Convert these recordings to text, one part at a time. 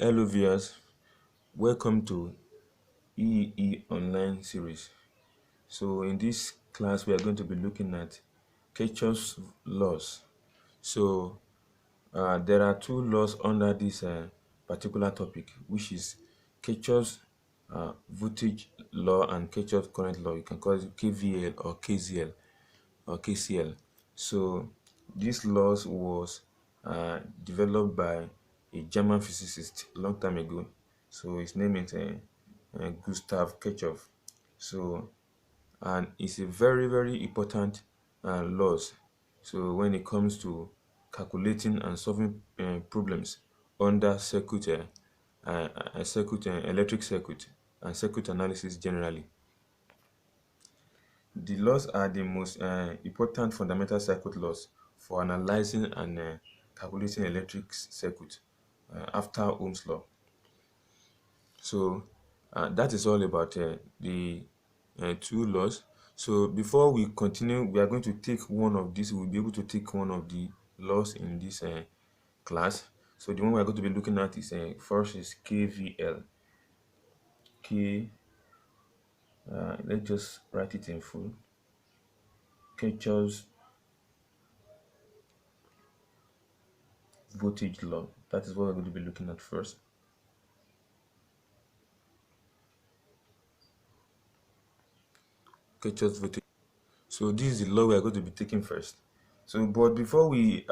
Hello viewers, welcome to EE online series. So in this class we are going to be looking at Kirchoff's laws. So there are two laws under this particular topic, which is Kirchoff's voltage law and Kirchoff's current law. You can call it KVL or KZL or KCL. So these laws was developed by a German physicist a long time ago. So his name is Gustav Kirchhoff. So and it's a very important laws. So when it comes to calculating and solving problems under electric circuit and circuit analysis generally. The laws are the most important fundamental circuit laws for analyzing and calculating electric circuit after Ohm's law. So that is all about the two laws. So before we continue, we are going to take one of these. We'll be able to take one of the laws in this class. So the one we are going to be looking at is first is KVL. Let's just write it in full. Kirchhoff's voltage law. That is what we're going to be looking at first. Kirchhoff's voltage. So this is the law we are going to be taking first. So, but before we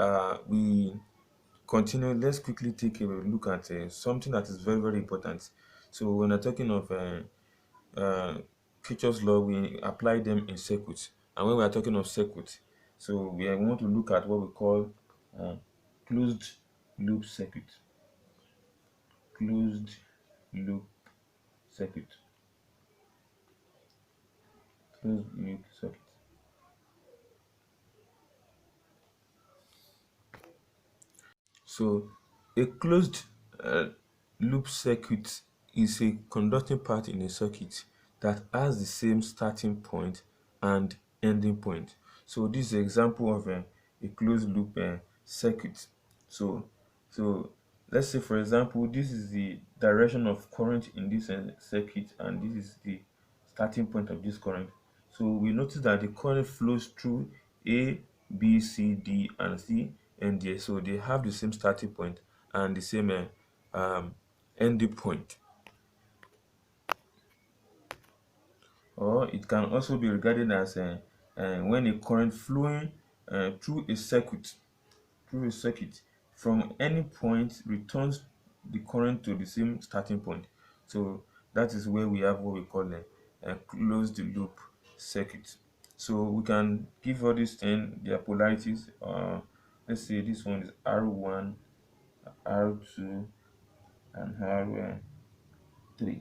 continue, let's quickly take a look at something that is very important. So when we're talking of Kirchhoff's law, we apply them in circuits, and when we are talking of circuits, so we want to look at what we call uh, closed loop circuit. Closed loop circuit. Closed loop circuit. So a closed loop circuit is a conducting part in a circuit that has the same starting point and ending point. So this is an example of a closed loop circuit. So let's say, for example, this is the direction of current in this circuit, and this is the starting point of this current. So we notice that the current flows through A, B, C, D, and C, and D. So they have the same starting point and the same ending point. Or it can also be regarded as when a current flowing through a circuit from any point returns the current to the same starting point. So that is where we have what we call a closed loop circuit. So we can give all these things their polarities. Let's say this one is R1, R2, and R3.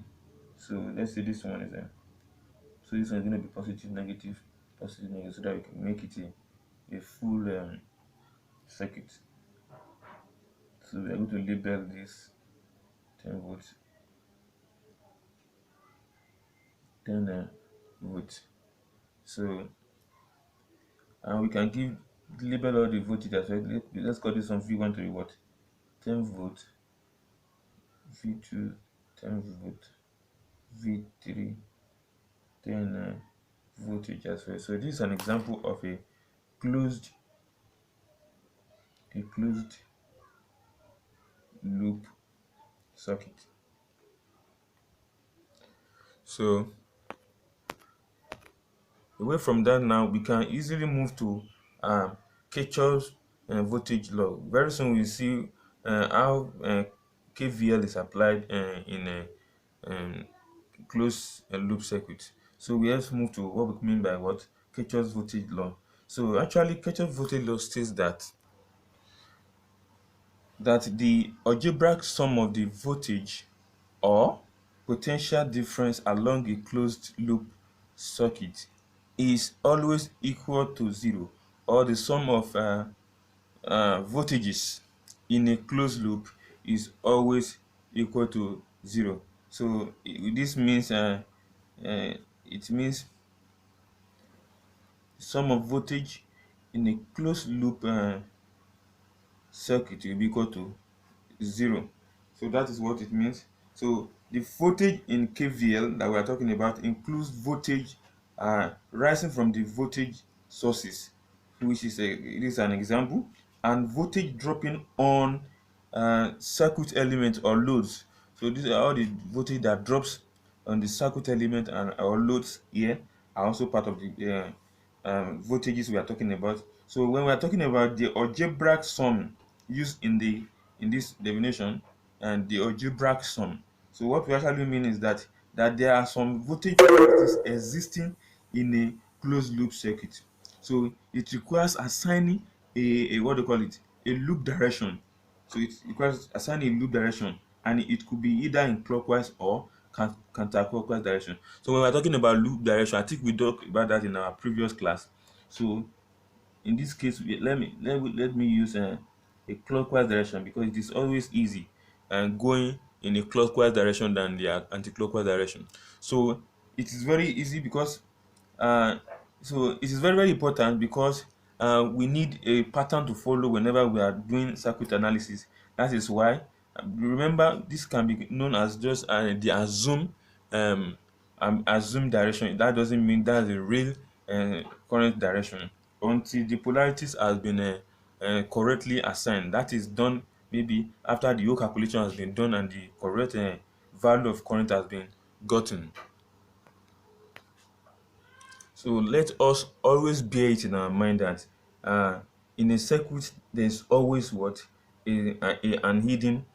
So let's say this one is so this one is going to be positive, negative, positive, negative, so that we can make it a full circuit. So we are going to label this 10 volts, 10 volts. So and we can give label all the voltage as well. Let's call this one V1 to be what? 10 volt, V2 10 volt, V3 10 voltage as well. So this is an example of closed a closed loop circuit. So away from that, now we can easily move to Kirchhoff's voltage law. Very soon we'll see how KVL is applied in a closed loop circuit. So we have to move to what we mean by what Kirchhoff's voltage law. So actually, Kirchhoff's voltage law states that the algebraic sum of the voltage or potential difference along a closed loop circuit is always equal to zero, or the sum of voltages in a closed loop is always equal to zero. So this means it means sum of voltage in a closed loop circuit will be equal to zero. So that is what it means. So the voltage in KVL that we are talking about includes voltage rising from the voltage sources, which is it is an example, and voltage dropping on circuit elements or loads. So these are all the voltage that drops on the circuit element and our loads here are also part of the voltages we are talking about. So when we are talking about the algebraic sum used in this definition and the algebraic sum, so what we actually mean is that there are some voltage properties existing in a closed loop circuit. So it requires assigning a what do you call it, a loop direction. So it requires assigning a loop direction, and it could be either in clockwise or counterclockwise direction. So when we're talking about loop direction, I think we talked about that in our previous class. So in this case, let me use a clockwise direction because it is always easy and going in a clockwise direction than the anti-clockwise direction. So it is very easy because uh, so it is very very important because we need a pattern to follow whenever we are doing circuit analysis. That is why remember this can be known as just the assume direction. That doesn't mean that's the real current direction until the polarities has been correctly assigned. That is done maybe after the whole calculation has been done and the correct value of current has been gotten. So let us always bear it in our mind that uh, in a circuit there's always what an hidden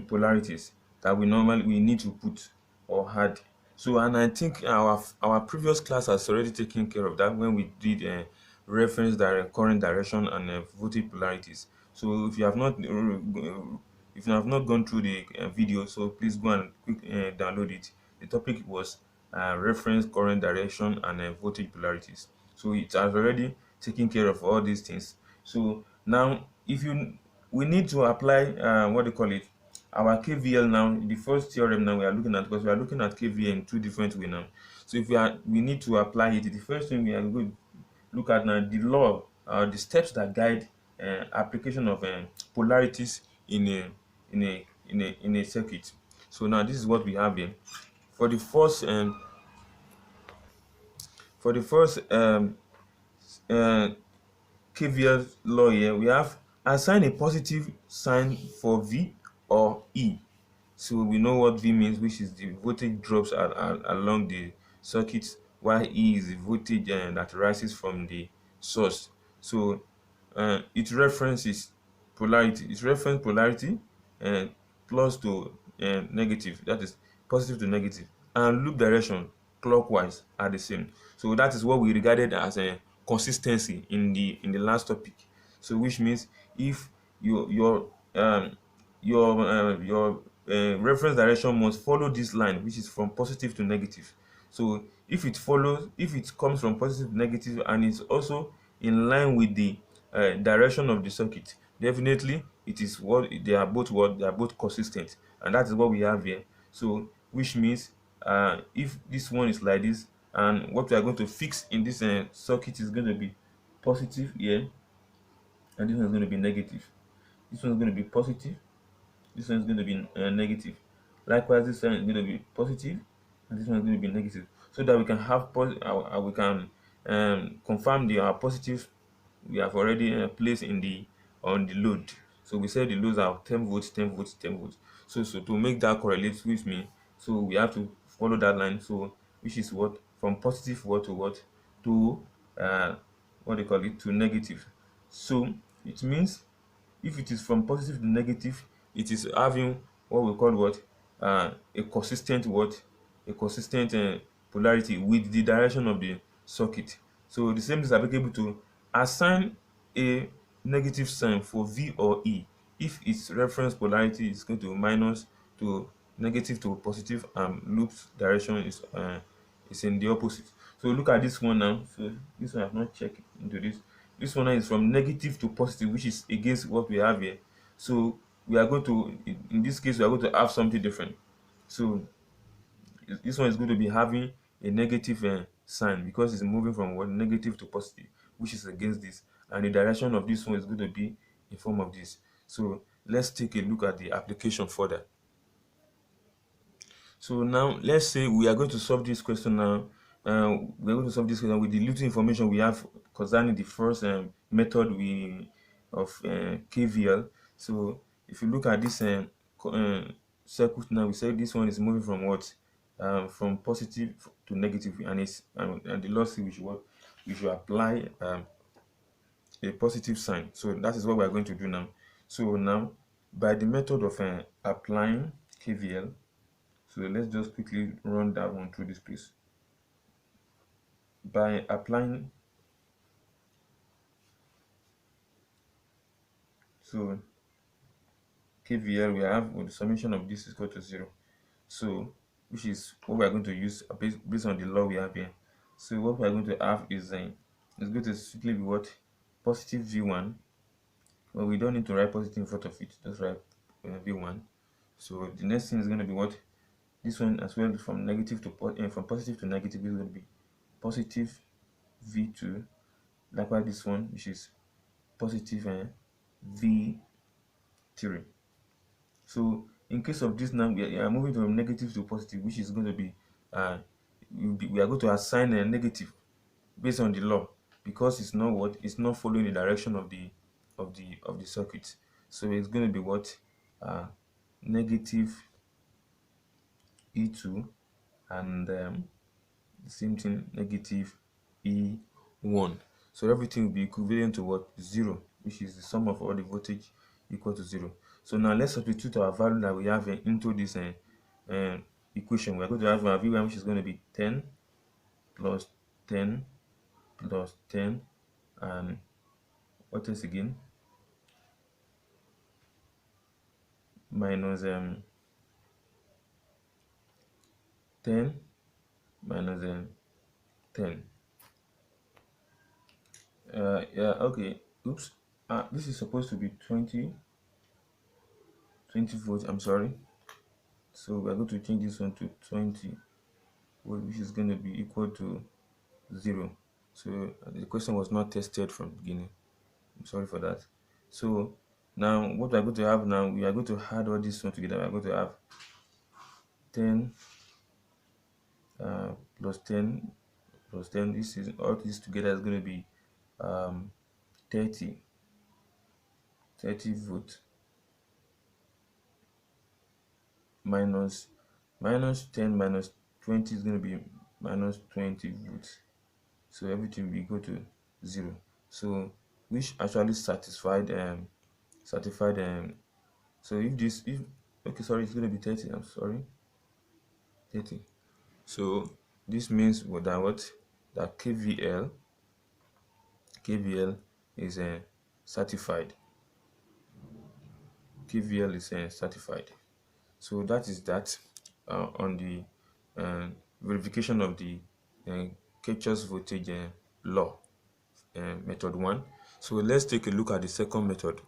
polarities that we need to put or add. So and I think our previous class has already taken care of that when we did reference direct current direction and voltage polarities. So if you have not gone through the video, so please go and quick download it. The topic was reference current direction and voltage polarities. So it has already taken care of all these things. So now if you we need to apply what they call it, our KVL. Now the first theorem now we are looking at, because we are looking at KVL in two different ways now. So if we need to apply it, the first thing we are going to look at now the law, the steps that guide application of polarities in a circuit. So now this is what we have here. For the first for the first uh, KVL law here, we have assign a positive sign for V or E. So we know what V means, which is the voltage drops along the circuit, while E is the voltage that rises from the source. So it references polarity. It reference polarity and plus to negative, that is positive to negative, and loop direction clockwise are the same. So that is what we regarded as a consistency in the last topic. So which means if your reference direction must follow this line, which is from positive to negative. So if it comes from positive to negative and it's also in line with the direction of the circuit, definitely it is what they are both consistent, and that is what we have here. So which means if this one is like this, and what we are going to fix in this circuit is going to be positive here, and this one is going to be negative. This one is going to be positive, this one is going to be negative. Likewise, this one is going to be positive, and this one is going to be negative. So that we can have we can confirm the positive we have already placed in the on the load. So we said the loads are 10 volts, 10 volts, 10 volts. So to make that correlate with me, so we have to follow that line. So which is what, from positive what to what they call it, to negative. So it means if it is from positive to negative, it is having what we call what a consistent polarity with the direction of the circuit. So the same is applicable to assign a negative sign for V or E if its reference polarity is going to minus to negative to positive, and loop's direction is in the opposite. So look at this one now. So this one I have not checked into this. This one is from negative to positive, which is against what we have here. So we are going to, in this case, we are going to have something different. So this one is going to be having a negative sign because it's moving from what, negative to positive, which is against this, and the direction of this one is going to be in form of this. So let's take a look at the application further. So now let's say we are going to solve this question now. We're going to solve this question with the little information we have concerning the first method we of KVL. So if you look at this circuit now, we say this one is moving from what? From positive to negative, and it's and the law says we should apply a positive sign. So that is what we are going to do now. So now, by the method of applying KVL, so let's just quickly run that one through this place. By applying, so KVL, we have the summation of this is equal to 0. So, which is what we are going to use based on the law we have here. So what we are going to have is it's going to simply be what? Positive V1. Well, we don't need to write positive in front of it. Just write V1. So the next thing is going to be what? This one as well, from negative to from positive to negative is going to be positive V2. Likewise, this one, which is positive V3. So in case of this now, we are moving from negative to positive, which is going to be we are going to assign a negative based on the law, because it's not what, it's not following the direction of the circuit. So it's going to be what, negative E2, and the same thing, negative E1. So everything will be equivalent to what? 0, which is the sum of all the voltage equal to 0. So now let's substitute our value that we have into this equation. We're going to have our V1, which is going to be 10 plus 10 plus 10, and what is again? Minus 10 minus 10. Yeah, okay. Oops. This is supposed to be 20 volts. I'm sorry. So we're going to change this one to 20 volt, which is going to be equal to 0. So the question was not tested from the beginning. I'm sorry for that. So now what we're going to have now, we are going to add all this one together. We're going to have 10 plus 10 plus 10. This is all this together is going to be 30 volts minus 10 minus 20 is going to be minus 20 volts. So everything will be equal to 0. So which actually satisfied so if okay, sorry, it's going to be 30. I'm sorry, 30. So this means that KVL is certified. KVL is certified. So that is that on the verification of the Kirchoff's voltage law, method 1. So let's take a look at the second method.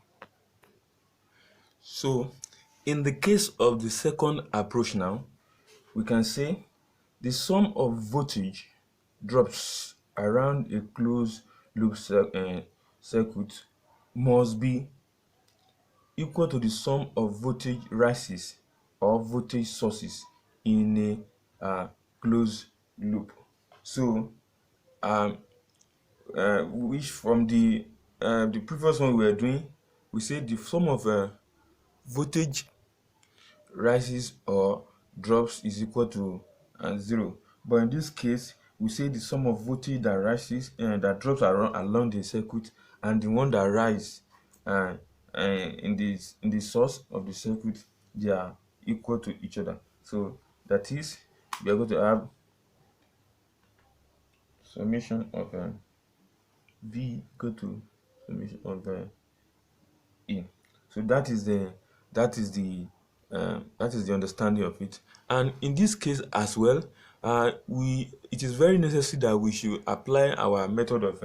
So in the case of the second approach now, we can say the sum of voltage drops around a closed loop circuit must be equal to the sum of voltage rises or voltage sources in a closed loop. So which from the previous one we were doing, we say the sum of voltage rises or drops is equal to 0. But in this case, we say the sum of voltage that rises and that drops along the circuit, and the one that rises in the source of the circuit, they are equal to each other. So that is, we are going to have summation of V equal to summation of E. So that is the understanding of it. And in this case as well, it is very necessary that we should apply our method of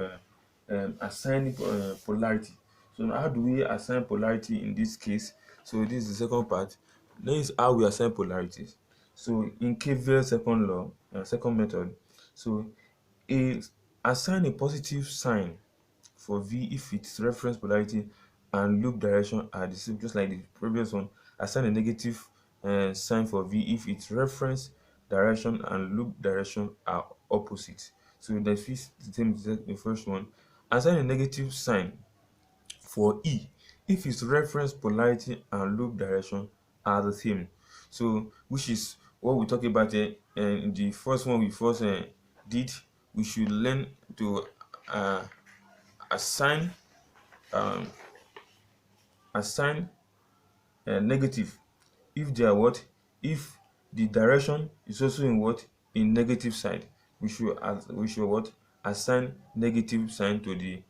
assigning polarity. So how do we assign polarity in this case? So this is the second part. This is how we assign polarities. So in KVL second law, second method, so assign a positive sign for V if its reference polarity and loop direction are the same, just like the previous one. Assign a negative sign for V if its reference direction and loop direction are opposite. So the same as the first one. Assign a negative sign for E if its reference polarity and loop direction are the same. So which is what we talk about in the first one we first did. We should learn to uh, assign um, assign negative if they are what, if the direction is also in what, in negative side. We should what, assign negative sign to the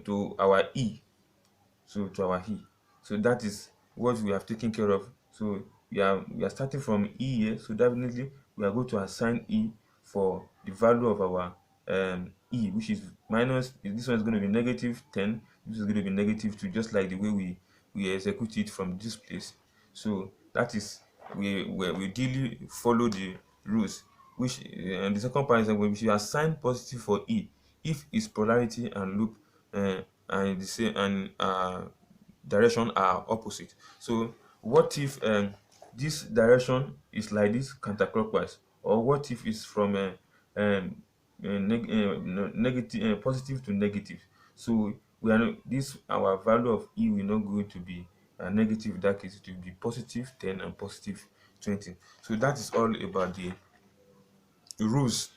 to our E, so to our E. So that is what we have taken care of. So we are starting from E here. So definitely we are going to assign E for the value of our E, which is minus. This one is going to be -10. This is going to be -2, just like the way we execute it from this place. So that is we daily follow the rules. Which and the second part is that we should assign positive for E if its polarity and loop and the same and direction are opposite. So what if this direction is like this counterclockwise, or what if it's from negative positive to negative? So we are not, this our value of E will not going to be negative. In that case it will be +10 and +20. So that is all about the rules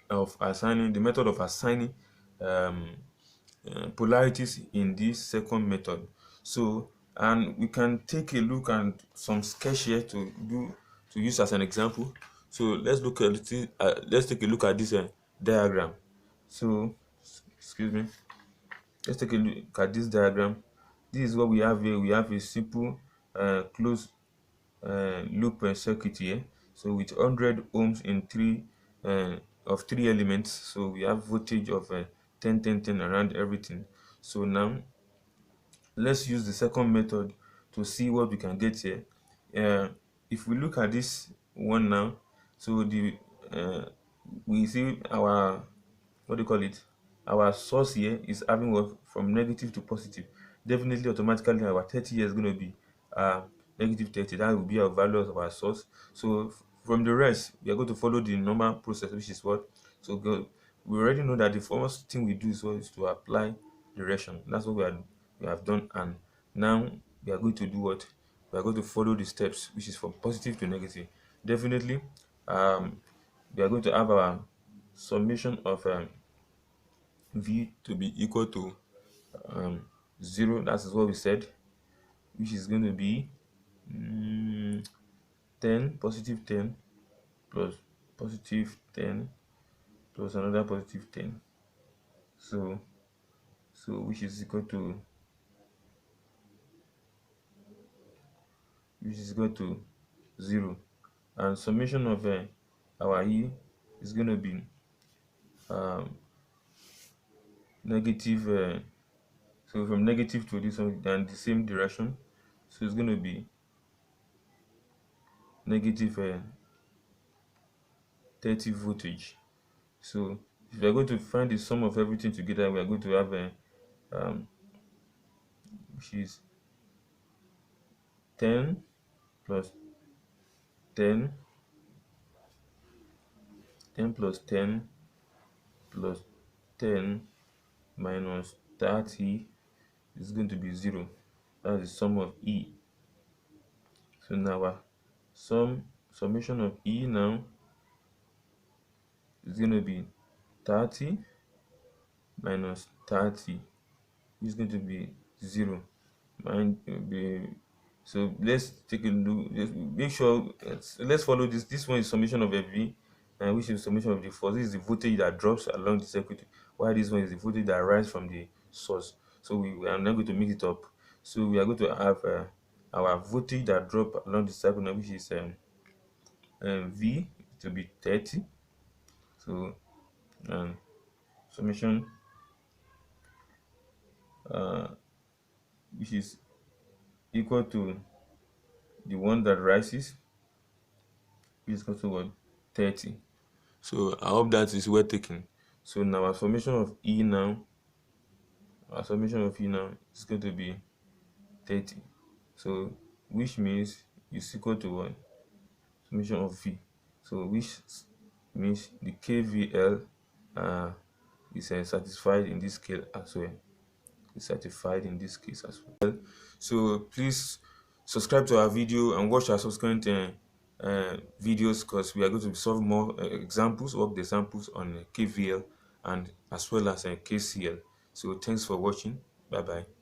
of assigning, the method of assigning um, polarities in this second method. So, and we can take a look at some sketch here to use as an example. So let's take a look at this diagram. So excuse me, let's take a look at this diagram. This is what we have here. We have a simple closed loop circuit here. So with 100 ohms in three elements. So we have voltage of 10 10 10 around everything. So now let's use the second method to see what we can get here. If we look at this one now, so the we see our, what do you call it, our source here is having what, from negative to positive. Definitely automatically our 30 here is going to be uh -30. That will be our value of our source. So from the rest we are going to follow the normal process, which is what, so go, we already know that the first thing we do is what, is to apply direction. That's what we have done. And now we are going to do what, we are going to follow the steps, which is from positive to negative. Definitely we are going to have our summation of V to be equal to um, 0. That is what we said, which is going to be 10, +10 plus +10 plus another +10. So which is equal to, which is equal to 0. And summation of our E is going to be um, negative. So from negative to this one and the same direction. So it's going to be negative 30 voltage. So if we are going to find the sum of everything together, we are going to have a which is 10 plus 10, 10 plus 10 plus 10 minus 30 is going to be 0. That's the sum of E. So now our summation of E now is going to be 30 minus 30 is going to be 0. Mind be, so let's take a look. Let's make sure. Let's follow this. This one is summation of a V, and which is summation of the force. This is the voltage that drops along the circuit, while this one is the voltage that rises from the source. So we are now going to mix it up. So we are going to have our voltage that drop along the circuit, now, which is V to be 30. So summation uh, which is equal to the one that rises, which is equal to what, 30. So I hope that is well taken. So now our summation of E now, our summation of E now is going to be 30. So which means is equal to what? Summation of V. So which means the KVL is satisfied in this case as well. It's certified in this case as well. So please subscribe to our video and watch our subsequent videos, because we are going to solve more examples, work the examples on KVL and as well as KCL. So thanks for watching. Bye bye.